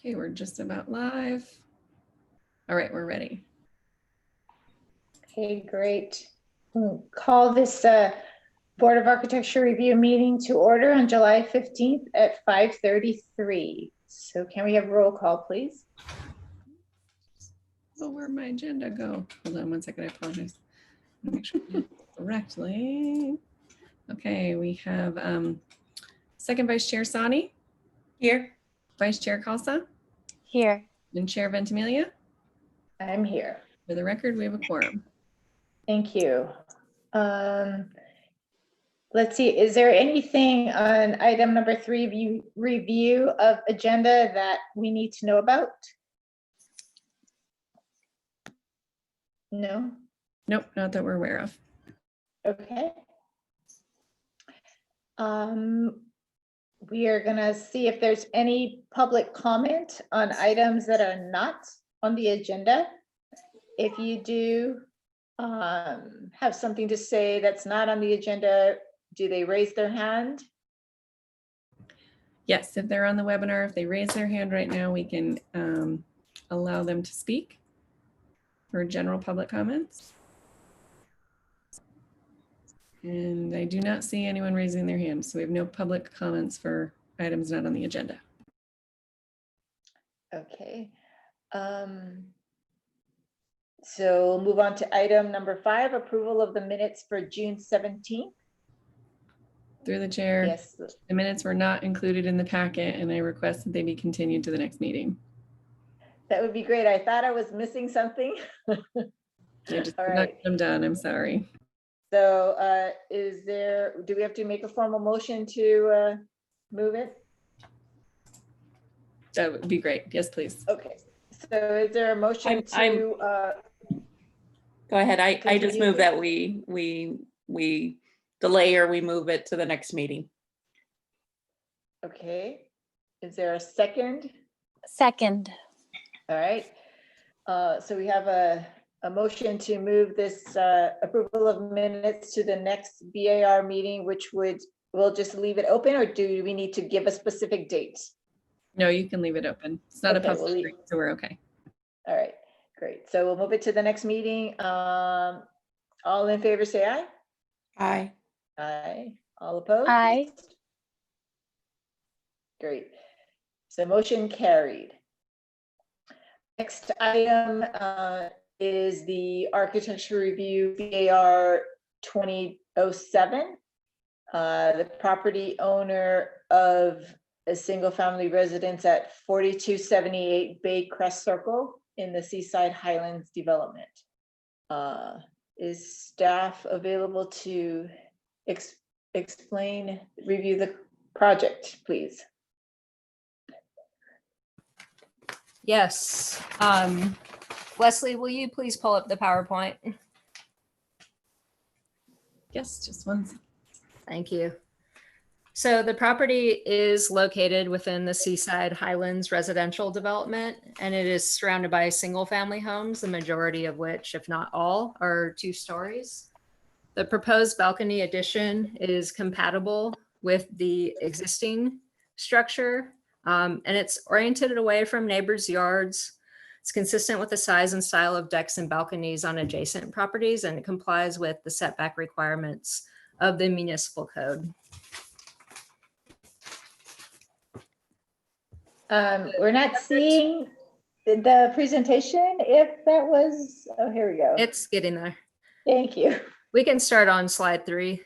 Okay, we're just about live. All right, we're ready. Okay, great. We'll call this Board of Architecture review meeting to order on July 15th at 5:33. So can we have roll call, please? Oh, where'd my agenda go? Hold on one second, I apologize. Make sure I did it correctly. Okay, we have second Vice Chair Sani. Here. Vice Chair Khalsa. Here. And Chair Ventimiglia. I'm here. For the record, we have a quorum. Thank you. Let's see, is there anything on item number 3, review of agenda, that we need to know about? No? Nope, not that we're aware of. Okay. We are gonna see if there's any public comment on items that are not on the agenda. If you do have something to say that's not on the agenda, do they raise their hand? Yes, if they're on the webinar, if they raise their hand right now, we can allow them to speak for general public comments. And I do not see anyone raising their hands, so we have no public comments for items not on the agenda. Okay. So we'll move on to item number 5, approval of the minutes for June 17th. Through the chair, Yes, the minutes were not included in the packet, and I request that they be continued to the next meeting. that would be great. I thought I was missing something. I just All did not right. get them done. I'm sorry. So do we have to make a formal motion to move it? That would be great. Yes, please. Okay, so is there a motion to, Go ahead. I just Continue. move that we delay or we move it to the next meeting. okay, is there a second? Second. All right, so we have a motion to move this approval of minutes to the next BAR meeting, which we'll just leave it open, or do we need to give a specific date? No, you can leave it open. It's not Okay, a we'll public leave- hearing, so we're okay. All right, great. So we'll move it to the next meeting. All in favor, say aye. Aye. Aye. All opposed? Aye. Great. So motion carried. Next item is the architecture review BAR 2007. The property owner of a single family residence at 4278 Bay Crest Circle in the Seaside Highlands development. Is staff available to explain, review the project, please? Yes. Leslie, will you please pull up the PowerPoint? Yes, just one second. Thank you. So the property is located within the Seaside Highlands residential development, and it is surrounded by single family homes, the majority of which, if not all, are 2 stories. The proposed balcony addition is compatible with the existing structure, and it's oriented away from neighbors' yards. It's consistent with the size and style of decks and balconies on adjacent properties, and it complies with the setback requirements of the municipal code. We're not seeing the presentation. If that was, oh, here we go. It's getting there. Thank you. We can start on slide 3.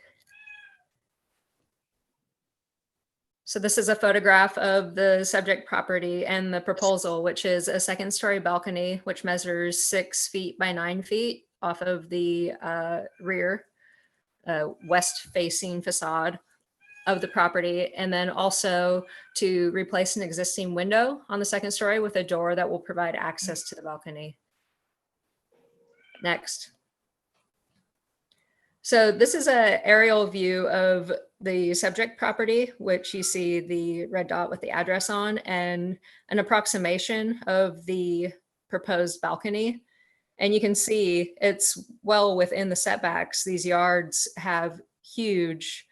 So this is a photograph of the subject property and the proposal, which is a 2nd-story balcony, which measures 6 feet by 9 feet off of the rear west-facing facade of the property, and then also to replace an existing window on the 2nd story with a door that will provide access to the balcony. Next. So this is an aerial view of the subject property, which you see the red dot with the address on, and an approximation of the proposed balcony. And you can see it's well within the setbacks. These yards have huge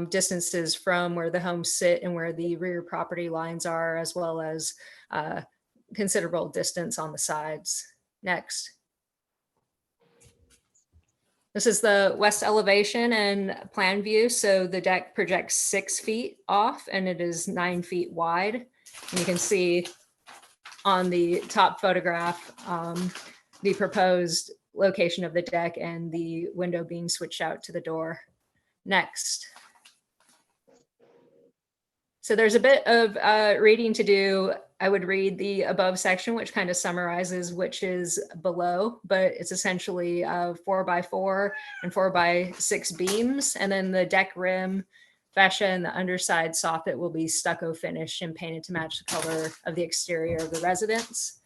distances from where the homes sit and where the rear property lines are, as well as considerable distance on the sides. Next. This is the west elevation and plan view. So the deck projects 6 feet off and it is 9 feet wide. And you can see on the top photograph, the proposed location of the deck and the window being switched out to the door. Next. So there's a bit of reading to do. I would read the above section, which kind of summarizes which is below, but it's essentially 4x4 and 4x6 beams. And then the deck rim, fascia, and the underside soffit will be stucco finished and painted to match the color of the exterior of the residence.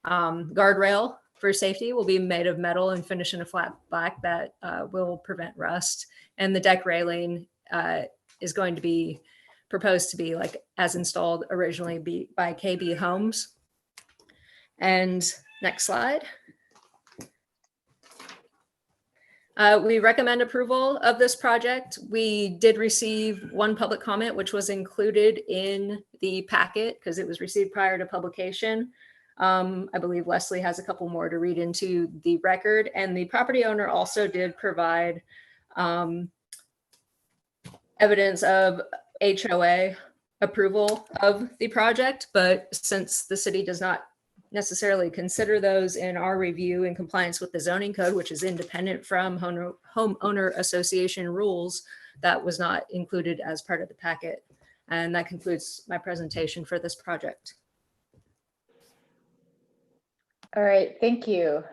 Guardrail for safety will be made of metal and finished in a flat black that will prevent rust. And the deck railing is going to be proposed to be like as installed originally by KB Homes. And next slide. We recommend approval of this project. We did receive one public comment, which was included in the packet because it was received prior to publication. I believe Leslie has a couple more to read into the record, and the property owner also did provide evidence of HOA approval of the project, but since the city does not necessarily consider those in our review in compliance with the zoning code, which is independent from homeowner association rules, that was not included as part of the packet. And that concludes my presentation for this project. All right, thank you.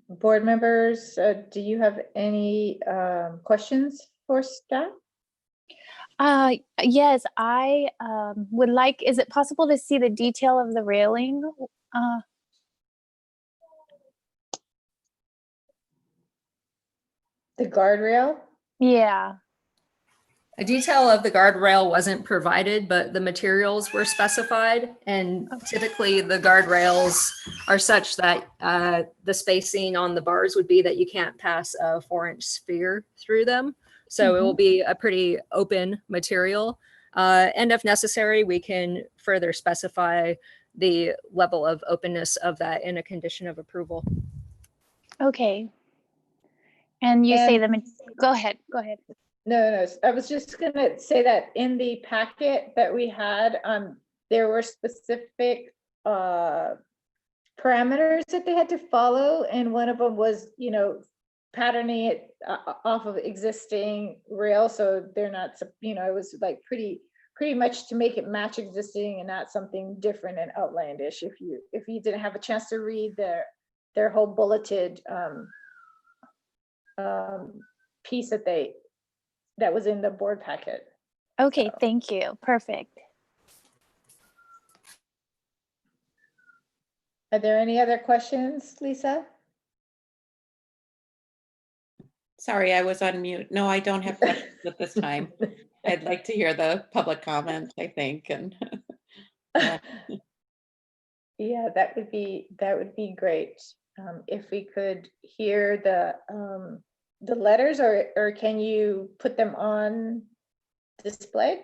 Board members, do you have any questions for staff? Yes, I would like, is it possible to see the detail of the railing? The guardrail? Yeah. A detail of the guardrail wasn't provided, but the materials were specified. And typically the guardrails are such that the spacing on the bars would be that you can't pass a 4-inch sphere through them. So it will be a pretty open material. And if necessary, we can further specify the level of openness of that in a condition of approval. Okay. And you say go ahead. No, I was just gonna say that in the packet that we had, there were specific parameters that they had to follow, and one of them was, patterning it off of existing rail, so they're not, it was like pretty much to make it match existing and not something different and outlandish. If you didn't have a chance to read their whole bulleted piece that was in the board packet. Okay, So. thank you. Perfect. Are there any other questions, Lisa? Sorry, I was on mute. No, I don't have questions at this time. I'd like to hear the public comment, I think, and Yeah, that would be great. If we could hear the letters, or can you put them on display?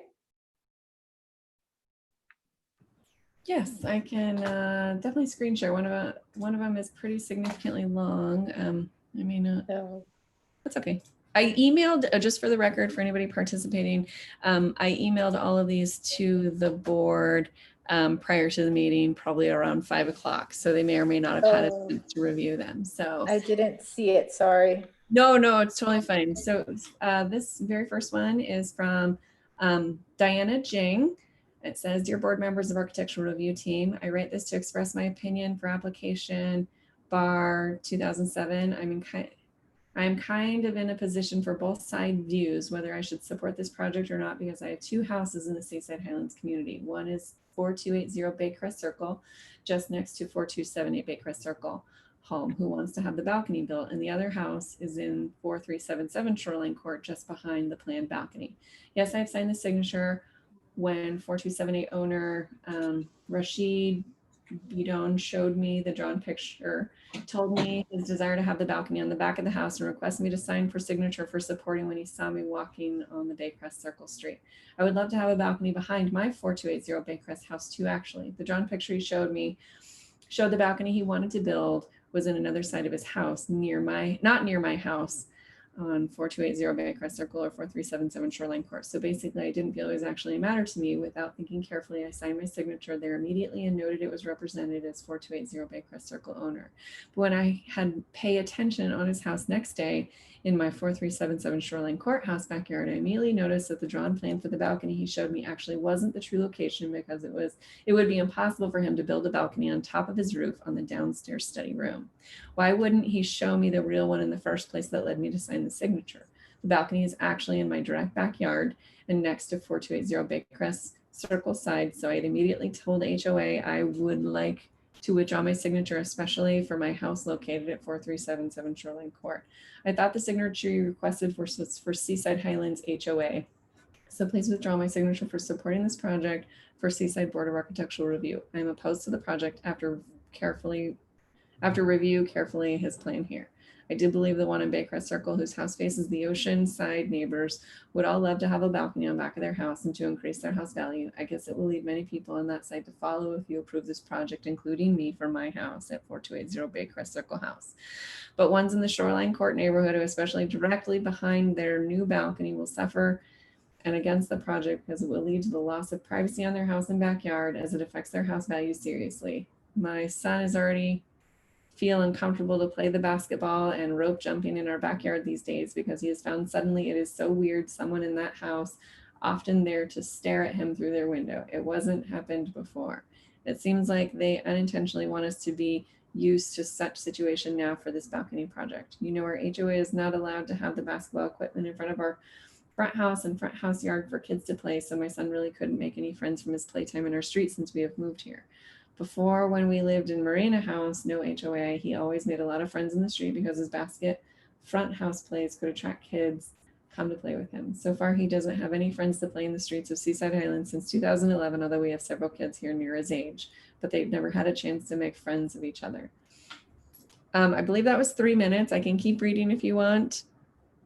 Yes, I can definitely screen share. One of them is pretty significantly long. I may not. No. That's okay. I emailed, just for the record, for anybody participating, I emailed all of these to the board prior to the meeting, probably around 5 o'clock. So they may or may not have had a chance to review them. So I didn't see it, sorry. no, it's totally fine. So this very first one is from Diana Jing. It says, "Dear board members of Architectural Review Team, I write this to express my opinion for application bar 2007. I'm kind of in a position for both side views, whether I should support this project or not, because I have 2 houses in the Stateside Highlands community. One is 4280 Baycrest Circle, just next to 4278 Baycrest Circle home, who wants to have the balcony built, and the other house is in 4377 Shoreline Court, just behind the planned balcony. Yes, I've signed the signature when 4278 owner Rashid Bidon showed me the drawn picture, told me his desire to have the balcony on the back of the house and requested me to sign for signature for supporting when he saw me walking on the Baycrest Circle Street. I would love to have a balcony behind my 4280 Baycrest house too, actually. The drawn picture he showed me showed the balcony he wanted to build was in another side of his house, not near my house, on 4280 Baycrest Circle or 4377 Shoreline Court. So basically, I didn't feel it was actually a matter to me. Without thinking carefully, I signed my signature there immediately and noted it was represented as 4280 Baycrest Circle owner. But when I had pay attention on his house next day in my 4377 Shoreline Courthouse backyard, I immediately noticed that the drawn plan for the balcony he showed me actually wasn't the true location, because it would be impossible for him to build a balcony on top of his roof on the downstairs study room. Why wouldn't he show me the real one in the first place that led me to sign the signature? The balcony is actually in my direct backyard and next to 4280 Baycrest Circle side. So I had immediately told HOA I would like to withdraw my signature, especially for my house located at 4377 Shoreline Court. I thought the signature you requested was for Seaside Highlands HOA. So please withdraw my signature for supporting this project for Seaside Board of Architectural Review. I am opposed to the project after review carefully his plan here. I do believe the one in Baycrest Circle, whose house faces the ocean side neighbors, would all love to have a balcony on the back of their house and to increase their house value. I guess it will lead many people on that side to follow if you approve this project, including me for my house at 4280 Baycrest Circle House. But ones in the Shoreline Court neighborhood, especially directly behind their new balcony, will suffer and against the project because it will lead to the loss of privacy on their house and backyard as it affects their house value seriously. My son is already feel uncomfortable to play the basketball and rope jumping in our backyard these days because he has found suddenly it is so weird someone in that house often there to stare at him through their window. It wasn't happened before. It seems like they unintentionally want us to be used to such situation now for this balcony project. You know, our HOA is not allowed to have the basketball equipment in front of our front house and front house yard for kids to play, so my son really couldn't make any friends from his playtime in our street since we have moved here. Before, when we lived in Marina House, no HOA, he always made a lot of friends in the street because his basket front house plays could attract kids come to play with him. So far, he doesn't have any friends to play in the streets of Seaside Highlands since 2011, although we have several kids here near his age, but they've never had a chance to make friends of each other. I believe that was 3 minutes. I can keep reading if you want,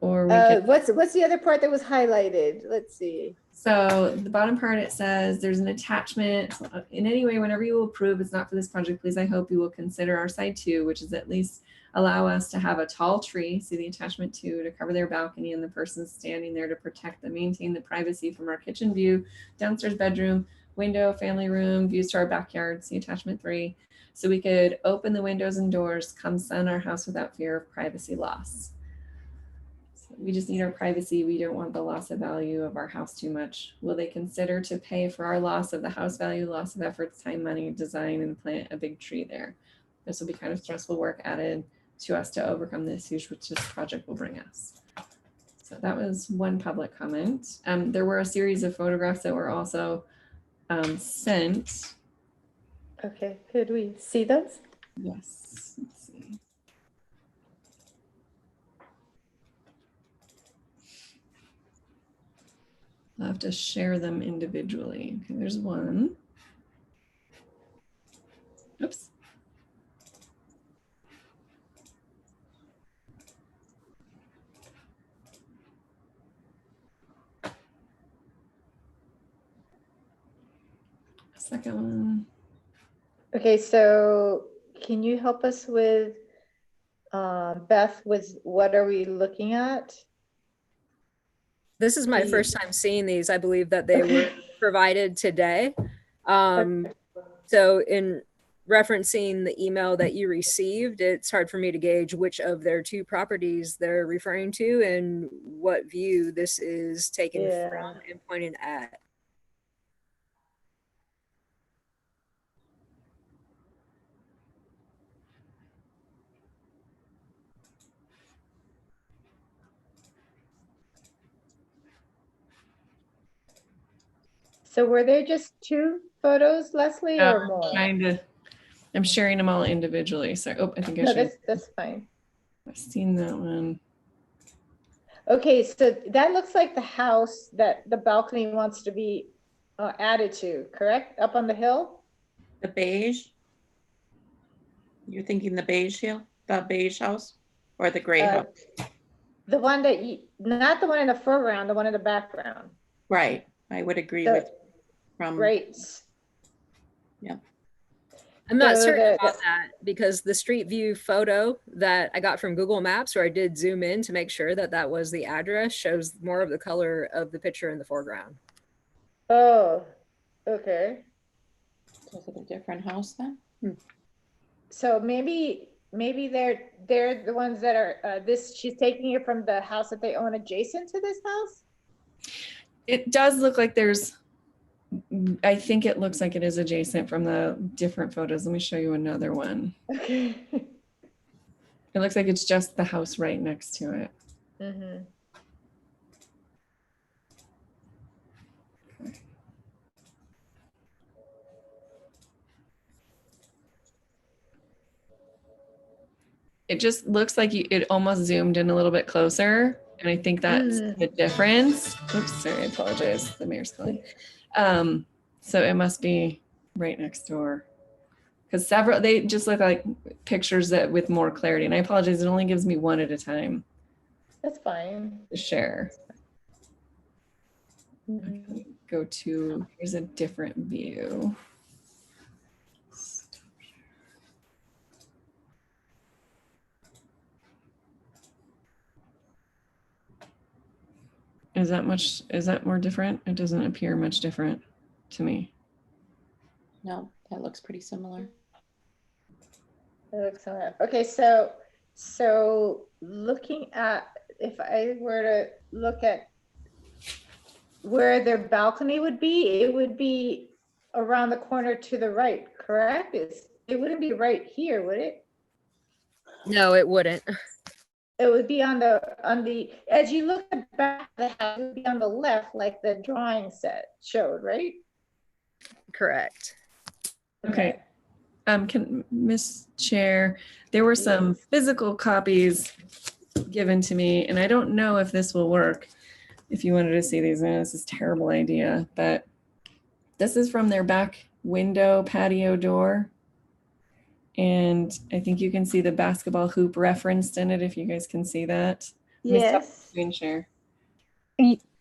or we can. What's the other part that was highlighted? Let's see. So the bottom part, it says there's an attachment. In any way, whenever you will approve, it's not for this project, please, I hope you will consider our side two, which is at least allow us to have a tall tree, see the attachment to cover their balcony and the person standing there to protect and maintain the privacy from our kitchen view, downstairs bedroom, window, family room, views to our backyard, see attachment 3. So we could open the windows and doors, come sun our house without fear of privacy loss. We just need our privacy. We don't want the loss of value of our house too much. Will they consider to pay for our loss of the house value, loss of efforts, time, money, design, and plant a big tree there? This will be kind of stressful work added to us to overcome the issues which this project will bring us. So that was one public comment. There were a series of photographs that were also sent. Okay, could we see those? Yes, let's see. I'll have to share them individually. Okay, there's one. Oops. Second one. Okay, so can you help us with, Beth, with what are we looking at? This is my first time seeing these. I believe that they were provided today. So in referencing the email that you received, it's hard for me to gauge which of their two properties they're referring to and what view this is taken from and pointed at. So were there just 2 photos, Leslie, or more? I'm sharing them all individually. So, I think I No, should. that's fine. I've seen that one. Okay, so that looks like the house that the balcony wants to be added to, correct? Up on the hill? The beige? You're thinking the beige house or the gray Uh, house? The one that you, not the one in the foreground, the one in the background. Right, I would agree The- with from, Right. I'm not So certain the- about that because the street view photo that I got from Google Maps, where I did zoom in to make sure that that was the address, shows more of the color of the picture in the foreground. Oh, okay. was it a different house then? So maybe they're the ones that are, this, she's taking it from the house that they own adjacent to this house? It does look like there's, I think it looks like it is adjacent from the different photos. Let me show you another one. Okay. It looks like it's just the house right next to it. Mhm. It just looks like it almost zoomed in a little bit closer. And I think that's the difference. Oops, sorry, I apologize. The mayor's calling. So it must be right next door. Because they just look like pictures that with more clarity. And I apologize, it only gives me one at a time That's fine. to share. Mhm. Go to, here's a different view. Is that more different? It doesn't appear much different to me. No, that looks pretty similar. That looks similar. Okay, so looking at, if I were to look at where their balcony would be, it would be around the corner to the right, correct? It wouldn't be right here, would it? No, it wouldn't. It would be on the, as you look at the back of the house, it would be on the left, like the drawing set showed, right? Correct. Okay. Can Miss Chair, there were some physical copies given to me, and I don't know if this will work. If you wanted to see these, I know this is a terrible idea, but this is from their back window patio door. And I think you can see the basketball hoop referenced in it, if you guys can see that. Let me stop the Yes. screen share.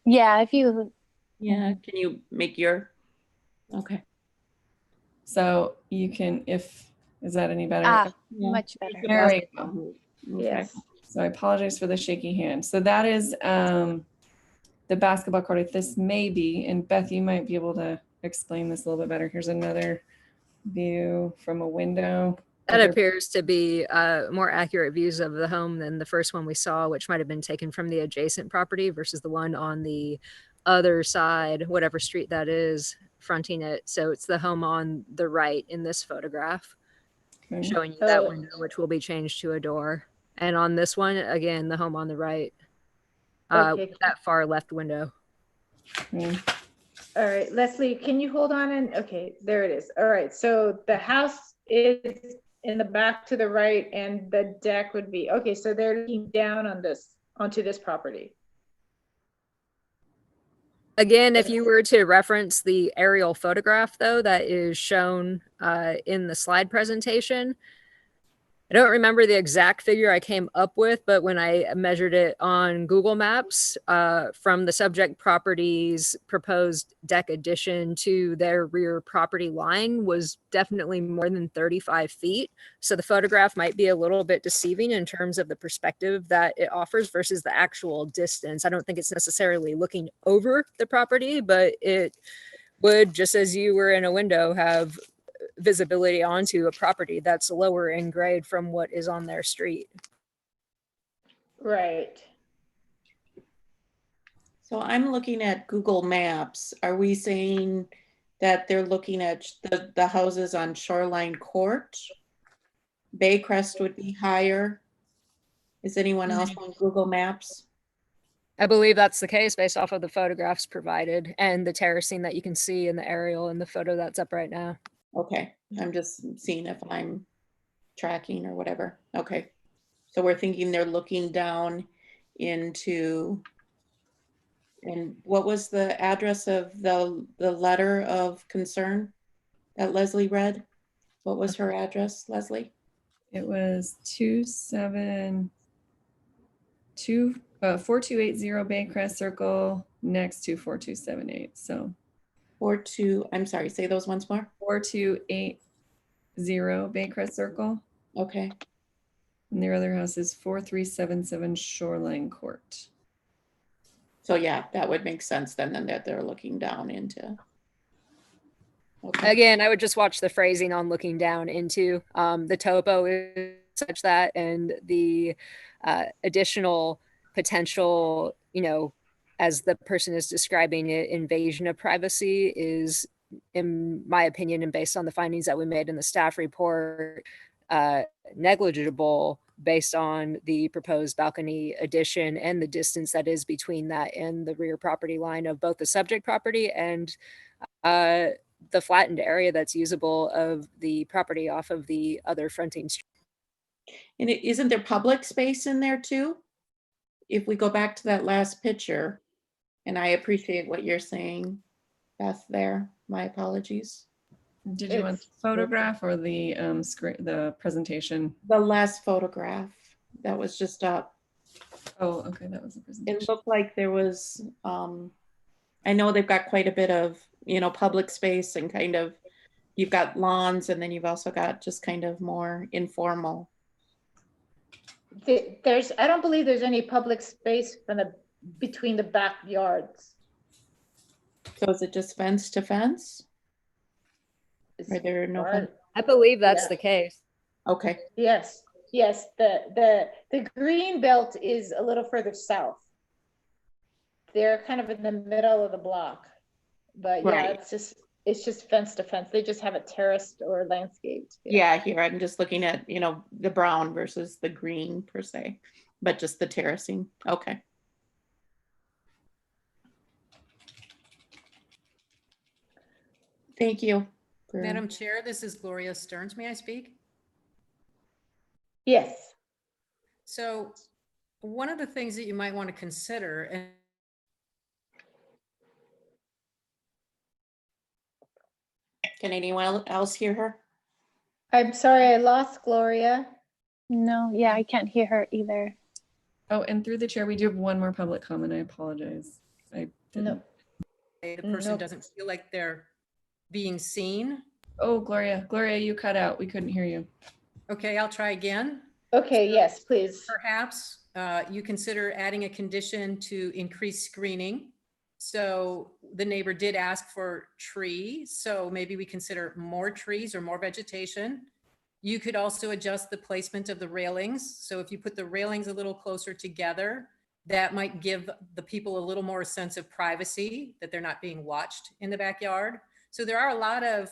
Yeah, if you, Yeah, can you make your, okay. So you can, is that any better? Yeah. much better. There we go. Okay. Yes. So I apologize for the shaky hand. So that is the basketball court. This may be, and Beth, you might be able to explain this a little bit better. Here's another view from a window. That appears to be more accurate views of the home than the first one we saw, which might have been taken from the adjacent property versus the one on the other side, whatever street that is, fronting it. So it's the home on the right in this photograph, Okay. showing you that Oh. window, which will be changed to a door. And on this one, again, the home on the right, Okay. that far left window. Okay. All right, Leslie, can you hold on and, okay, there it is. All right, so the house is in the back to the right and the deck would be, okay, so they're looking down on this, onto this property. Again, if you were to reference the aerial photograph, though, that is shown in the slide presentation, I don't remember the exact figure I came up with, but when I measured it on Google Maps from the subject property's proposed deck addition to their rear property line was definitely more than 35 feet. So the photograph might be a little bit deceiving in terms of the perspective that it offers versus the actual distance. I don't think it's necessarily looking over the property, but it would, just as you were in a window, have visibility onto a property that's lower in grade from what is on their street. Right. So I'm looking at Google Maps. Are we saying that they're looking at the houses on Shoreline Court? Baycrest would be higher. Is anyone else on Google Maps? I believe that's the case based off of the photographs provided and the terracing that you can see in the aerial in the photo that's up right now. Okay, I'm just seeing if I'm tracking or whatever. Okay. So we're thinking they're looking down into, and what was the address of the letter of concern that Leslie read? What was her address, Leslie? It was 4280 Baycrest Circle next to 4278. So 42, I'm sorry, say those once more. 4280 Baycrest Circle. Okay. And their other house is 4377 Shoreline Court. So yeah, that would make sense then that they're looking down into. Okay. Again, I would just watch the phrasing on looking down into. The topo is such that, and the additional potential, as the person is describing it, invasion of privacy is, in my opinion, and based on the findings that we made in the staff report, negligible based on the proposed balcony addition and the distance that is between that and the rear property line of both the subject property and the flattened area that's usable of the property off of the other fronting street. And isn't there public space in there too? If we go back to that last picture, and I appreciate what you're saying, Beth, there, my apologies. Did you want the It's- photograph or the the presentation? The last photograph that was just up, Oh, okay, that was the presentation. it looked like there was, I know they've got quite a bit of, public space and kind of, you've got lawns and then you've also got just kind of more informal. I don't believe there's any public space between the backyards. So is it just fence to fence? Are there no, I believe that's Yeah. the case. okay, Yes, yes, the green belt is a little further south. They're kind of in the middle of the block. But yeah, Right. it's just fence to fence. They just have it terraced or landscaped. yeah, here I'm just looking at, the brown versus the green per se, but just the terracing, okay. Thank you. for- Madam Chair, this is Gloria Stearns. May I speak? Yes, So one of the things that you might want to consider, and Can anyone else hear her? I'm sorry, I lost Gloria. No, yeah, I can't hear her either. Oh, and through the chair, we do have one more public comment. I apologize. I didn't. No, the person Nope. doesn't feel like they're being seen. Oh, Gloria, you cut out. We couldn't hear you. Okay, I'll try again. okay, yes, please. Perhaps you consider adding a condition to increase screening. So the neighbor did ask for trees, so maybe we consider more trees or more vegetation. You could also adjust the placement of the railings. So if you put the railings a little closer together, that might give the people a little more sense of privacy, that they're not being watched in the backyard. So there are a lot of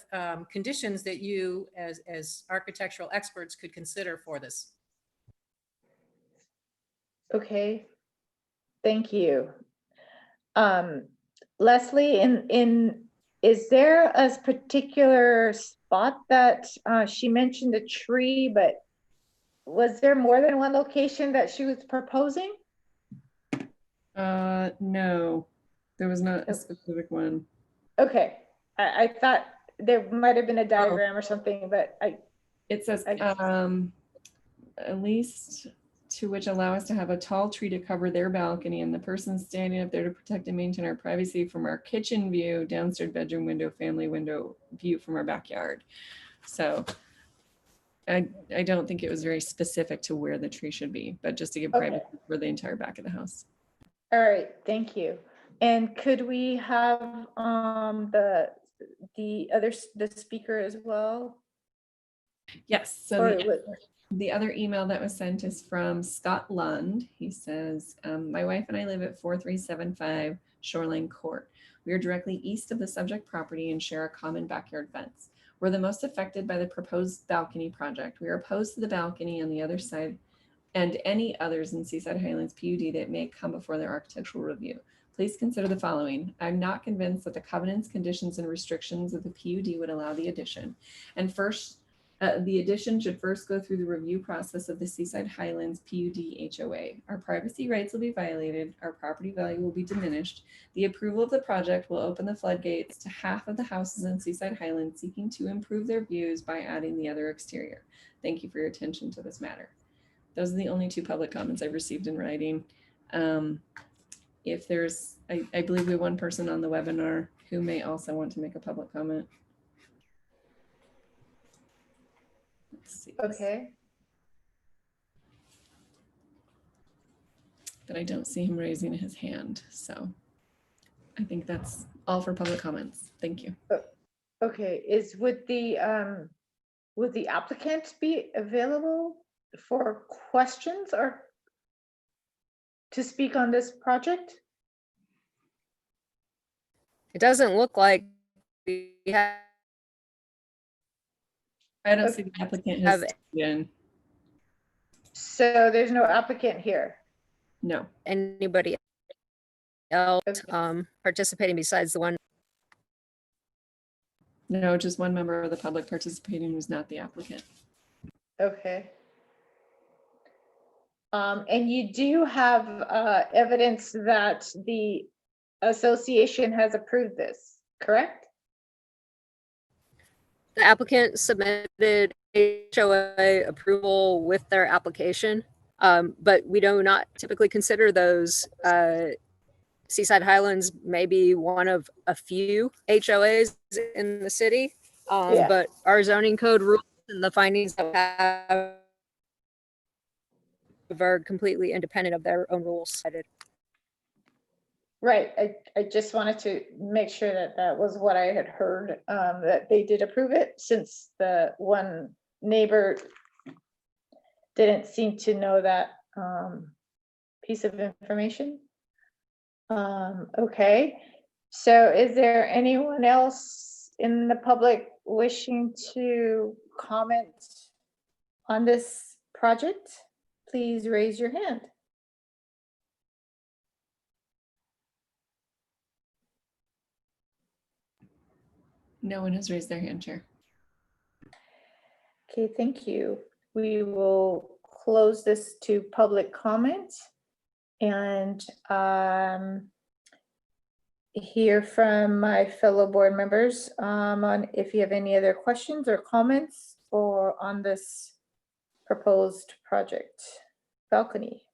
conditions that you as architectural experts could consider for this. Okay, thank you. Leslie, is there a particular spot that she mentioned a tree, but was there more than one location that she was proposing? No, there was not a specific one. Okay, I thought there might have been a diagram or something, but It says, I- at least to which allow us to have a tall tree to cover their balcony and the person standing up there to protect and maintain our privacy from our kitchen view, downstairs bedroom window, family window view from our backyard. So I don't think it was very specific to where the tree should be, but just to give Okay. privacy for the entire back of the house. all right, thank you. And could we have the speaker as well? Yes, so Or the other email that was sent is from Scott Lund. He says, my wife and I live at 4375 Shoreline Court. We are directly east of the subject property and share a common backyard fence. We're the most affected by the proposed balcony project. We are opposed to the balcony on the other side and any others in Seaside Highlands PUD that may come before their architectural review. Please consider the following. I'm not convinced that the covenants, conditions, and restrictions of the PUD would allow the addition. And first, The addition should first go through the review process of the Seaside Highlands PUD HOA. Our privacy rights will be violated, our property value will be diminished. The approval of the project will open the floodgates to half of the houses in Seaside Highlands seeking to improve their views by adding the other exterior. Thank you for your attention to this matter. Those are the only 2 public comments I've received in writing. If there's, I believe we have 1 person on the webinar who may also want to make a public comment. Let's see. Okay, But I don't see him raising his hand. So I think that's all for public comments. Thank you. okay, would the applicant be available for questions or to speak on this project? It doesn't look like we have I don't see the applicant has in. So there's no applicant here. No. anybody else Okay. participating besides the one. No, just 1 member of the public participating who's not the applicant. Okay. And you do have evidence that the association has approved this, correct? The applicant submitted HOA approval with their application, but we do not typically consider those. Seaside Highlands may be one of a few HOAs in the city, Yeah. but our zoning code rules and the findings that we have are completely independent of their own rules. Right, I just wanted to make sure that that was what I had heard, that they did approve it, since the one neighbor didn't seem to know that piece of information. Okay, so is there anyone else in the public wishing to comment on this project? Please raise your hand. No one has raised their hand, Chair. Okay, thank you. We will close this to public comment and hear from my fellow board members on if you have any other questions or comments or on this proposed project. Balcony.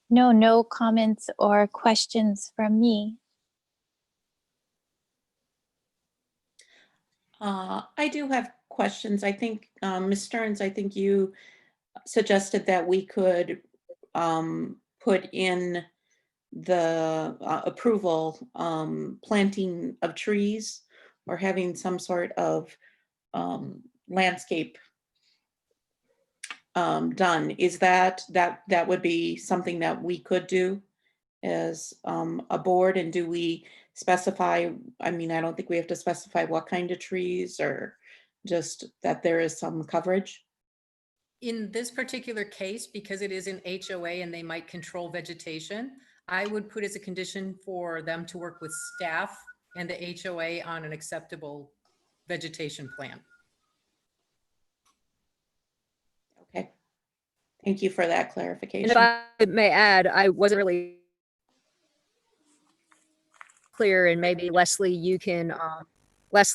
No comments or questions from me. I do have questions. I think, Ms. Stearns, I think you suggested that we could put in the approval, planting of trees or having some sort of landscape done. Is that would be something that we could do as a board? And do we specify, I mean, I don't think we have to specify what kind of trees, or just that there is some coverage? In this particular case, because it is an HOA and they might control vegetation, I would put as a condition for them to work with staff and the HOA on an acceptable vegetation plan. Okay. Thank you for that And clarification. if I may add, I wasn't really clear, and maybe Leslie, you can,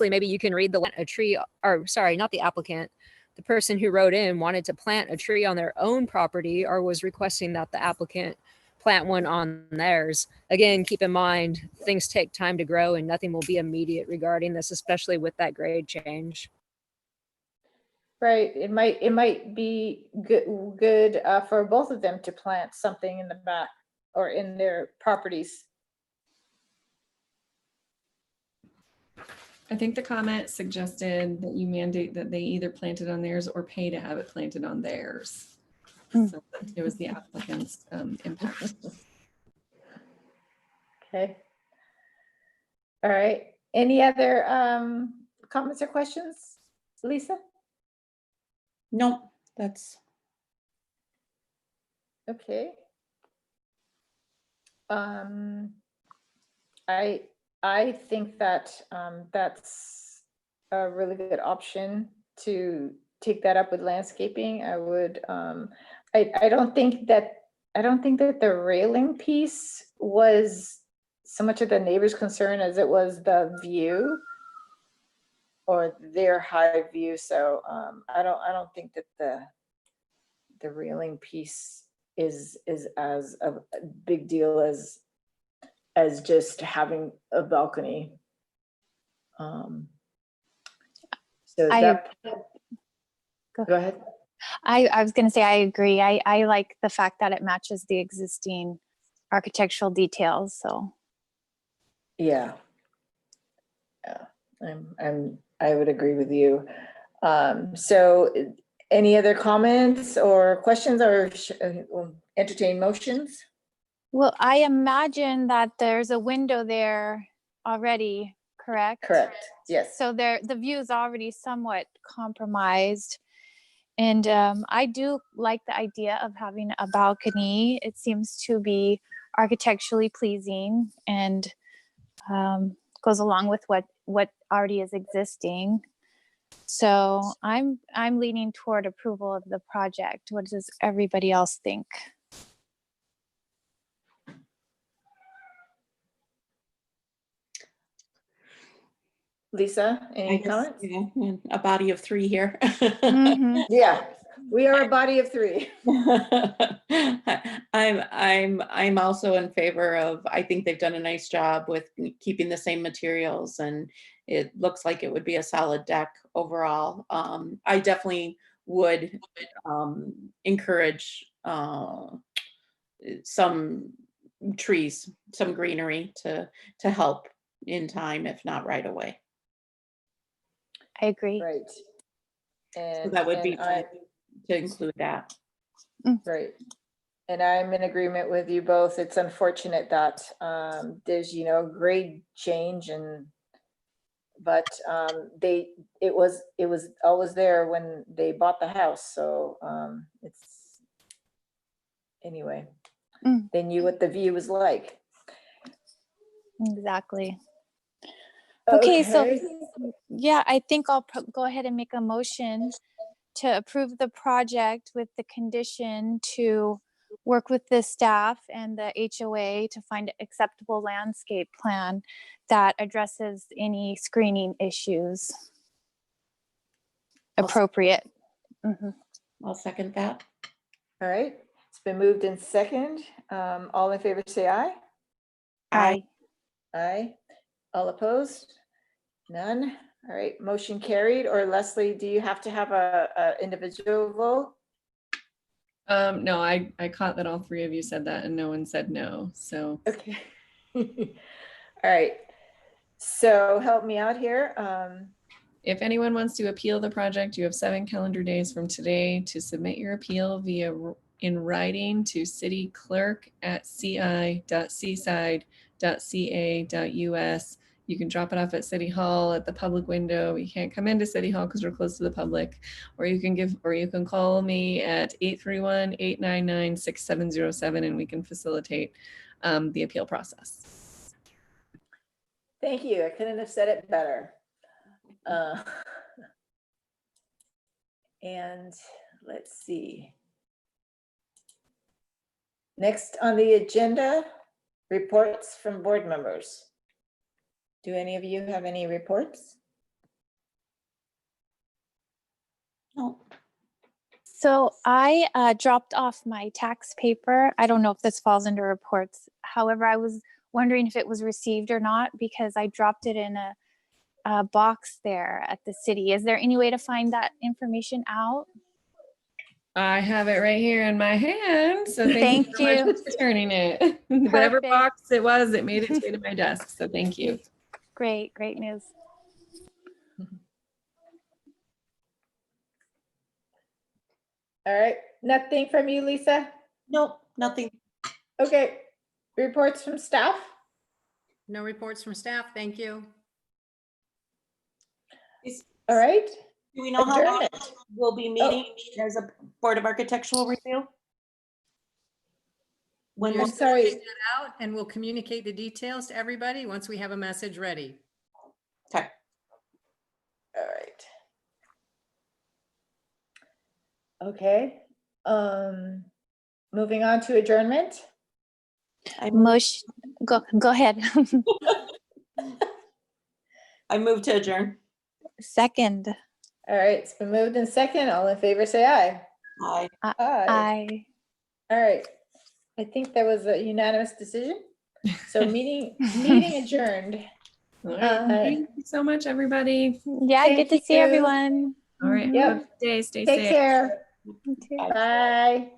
maybe you can read a tree, or sorry, not the applicant. The person who wrote in wanted to plant a tree on their own property or was requesting that the applicant plant one on theirs. Again, keep in mind, things take time to grow and nothing will be immediate regarding this, especially with that grade change. Right, it might be good for both of them to plant something in the back or in their properties. I think the comment suggested that you mandate that they either plant it on theirs or pay to have it planted on theirs. So it was the applicant's impact. Okay. All right, any other comments or questions, Lisa? Nope, that's, Okay. I think that that's a really good option to take that up with landscaping. I would, I don't think that, the railing piece was so much of the neighbor's concern as it was the view or their high view. So I don't think that the railing piece is as a big deal as just having a balcony. So I that, Go go ahead. I was going to say, I agree. I like the fact that it matches the existing architectural details. So Yeah. Yeah, I would agree with you. So any other comments or questions, or entertain motions? well, I imagine that there's a window there already, correct? Correct, yes. So the view is already somewhat compromised. And I do like the idea of having a balcony. It seems to be architecturally pleasing and goes along with what already is existing. So I'm leaning toward approval of the project. What does everybody else think? Lisa, I any guess, comments? yeah, a body of three here. Mhm. Yeah, we are a body of three. I'm also in favor of, I think they've done a nice job with keeping the same materials, and it looks like it would be a solid deck overall. I definitely would encourage some trees, some greenery to help in time, if not right away. I agree. Right. So And that would be I, to include that. right. And I'm in agreement with you both. It's unfortunate that there's, grade change but it was always there when they bought the house. So it's, anyway, Mm. they knew what the view was like. Exactly. Okay, so yeah, I think I'll go ahead and make a motion to approve the project with the condition to work with the staff and the HOA to find an acceptable landscape plan that addresses any screening issues appropriate. Mhm. I'll second that. All right, it's been moved in second. All in favor, say aye. Aye. Aye. All opposed? None. All right, motion carried. Or Leslie, do you have to have a individual vote? No, I caught that all three of you said that and no one said no. So Okay. All right. So help me out here. if anyone wants to appeal the project, you have 7 calendar days from today to submit your appeal in writing to cityclerk@ci.seaside.ca.us. You can drop it off at City Hall at the public window. You can't come into City Hall because we're closed to the public, or you can call me at 831-899-6707 and we can facilitate the appeal process. Thank you. I couldn't have said it better. And let's see. Next on the agenda, reports from board members. Do any of you have any reports? No. So I dropped off my tax paper. I don't know if this falls under reports. However, I was wondering if it was received or not because I dropped it in a box there at the city. Is there any way to find that information out? I have it right here in my hand. So thank you so Thank much for returning it. Whatever Perfect. box it was, it made its way to my desk. So thank you. Great news. All right, nothing from you, Lisa? Nope, nothing. Okay, reports from staff? No reports from staff. Thank you. All right, Do we know how long adjournment. we'll be meeting as a Board of Architectural Review? When You're will- I'm sorry. sending that out, and we'll communicate the details to everybody once we have a message ready. Okay. All right. Okay. Moving on to adjournment. I move, Motion, go ahead. I move to adjourn. Second, All right, it's been moved in second. All in favor, say aye. Aye. Aye. I. All right. I think that was a unanimous decision. So meeting adjourned. All right. Thank you so much, everybody. Yeah, Thank good to see you. everyone. All right. Yep. Have a good day. Stay Take safe. care. You too. Bye. Bye.